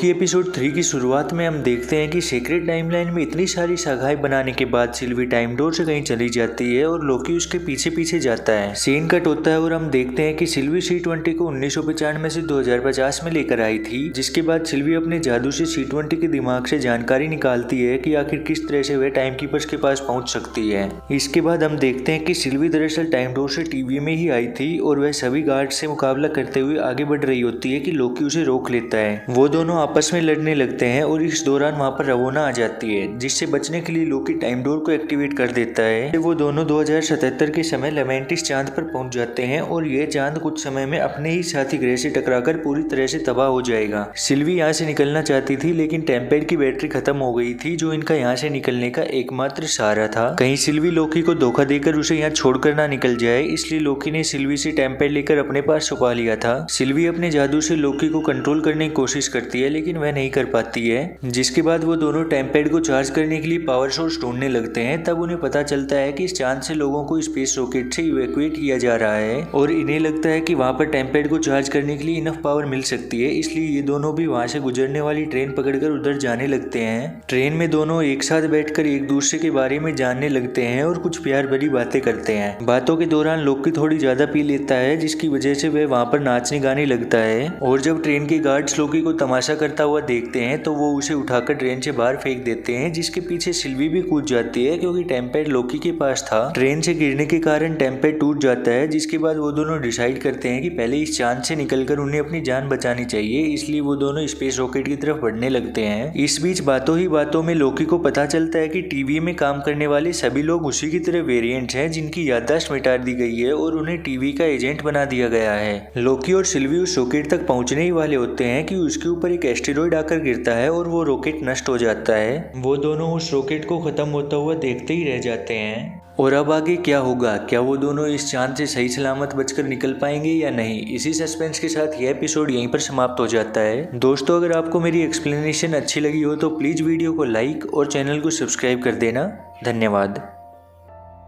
लोकी episode 3 की शुरुआत में हम देखते हैं कि सीक्रेट टाइमलाइन में इतनी सारी शाखाएं बनाने के बाद सिल्वी टाइम डोर से कहीं चली जाती है और लोकी उसके पीछे पीछे जाता है। सीन कट होता है और हम देखते हैं कि सिल्वी C-20 को 1995 से 2050 में लेकर आई थी, जिसके बाद सिल्वी अपने जादू से C-20 के दिमाग से जानकारी निकालती है कि आखिर किस तरह से वह टाइम कीपर्स के पास पहुंच सकती है। इसके बाद हम देखते हैं कि सिल्वी दरअसल टाइम डोर से टीवी में ही आई थी और वह सभी गार्ड से मुकाबला करते हुए आगे बढ़ रही होती है कि लोकी उसे रोक लेता है। वो दोनों आपस में लड़ने लगते हैं और इस दौरान वहां पर रवोना आ जाती है, जिससे बचने के लिए लोकी टाइम डोर को एक्टिवेट कर देता है। वो दोनों 2077 के समय लेमेंटिस चांद पर पहुंच जाते हैं और यह चांद कुछ समय में अपने ही साथी ग्रह से टकराकर पूरी तरह से तबाह हो जाएगा। सिल्वी यहाँ से निकलना चाहती थी, लेकिन टेम्पेड की बैटरी खत्म हो गई थी, जो इनका यहाँ से निकलने का एकमात्र सहारा था। कहीं सिल्वी लोकी को धोखा देकर उसे यहाँ छोड़कर ना निकल जाए, इसलिए लोकी ने सिल्वी से टेम्पेड लेकर अपने पास छुपा लिया था। सिल्वी अपने जादू से लोकी को कंट्रोल करने की कोशिश करती है, लेकिन वह नहीं कर पाती है, जिसके बाद वो दोनों टेम्पेड को चार्ज करने के लिए पावर सोर्स ढूंढने लगते हैं। तब उन्हें पता चलता है कि इस चांद से लोगों को स्पेस रॉकेट से इवैक्यूएट किया जा रहा है और इन्हें लगता है कि वहां पर टेम्पेड को चार्ज करने के लिए इनफ पावर मिल सकती है, इसलिए ये दोनों भी वहां से गुजरने वाली ट्रेन पकड़कर उधर जाने लगते हैं। ट्रेन में दोनों एक साथ बैठकर एक दूसरे के बारे में जानने लगते हैं और कुछ प्यार भरी बातें करते हैं। बातों के दौरान लोकी थोड़ी ज्यादा पी लेता है, जिसकी वजह से वह वहां पर नाचने गाने लगता है और जब ट्रेन के गार्ड्स लोकी को तमाशा करता हुआ देखते हैं तो वो उसे उठाकर ट्रेन से बाहर फेंक देते हैं, जिसके पीछे सिल्वी भी कूद जाती है क्योंकि टेम्पेड लोकी के पास था। ट्रेन से गिरने के कारण टेम्पेड टूट जाता है, जिसके बाद वो दोनों डिसाइड करते हैं कि पहले इस चांद से निकलकर उन्हें अपनी जान बचानी चाहिए, इसलिए वो दोनों स्पेस रॉकेट की तरफ बढ़ने लगते हैं। इस बीच बातों ही बातों में लोकी को पता चलता है कि टीवी में काम करने वाले सभी लोग उसी की तरह वेरिएंट्स हैं, जिनकी याददाश्त मिटा दी गई है और उन्हें टीवी का एजेंट बना दिया गया है। लोकी और सिल्वी उस रॉकेट तक पहुंचने ही वाले होते हैं कि उसके ऊपर एक एस्टेरॉइड आकर गिरता है और वो रॉकेट नष्ट हो जाता है। वो दोनों उस रॉकेट को खत्म होता हुआ देखते ही रह जाते हैं। और अब आगे क्या होगा? क्या वो दोनों इस चांद से सही सलामत बचकर निकल पाएंगे या नहीं? इसी सस्पेंस के साथ यह एपिसोड यहीं पर समाप्त हो जाता है। दोस्तों, अगर आपको मेरी एक्सप्लेनेशन अच्छी लगी हो तो प्लीज वीडियो को लाइक और चैनल को सब्सक्राइब कर देना। धन्यवाद।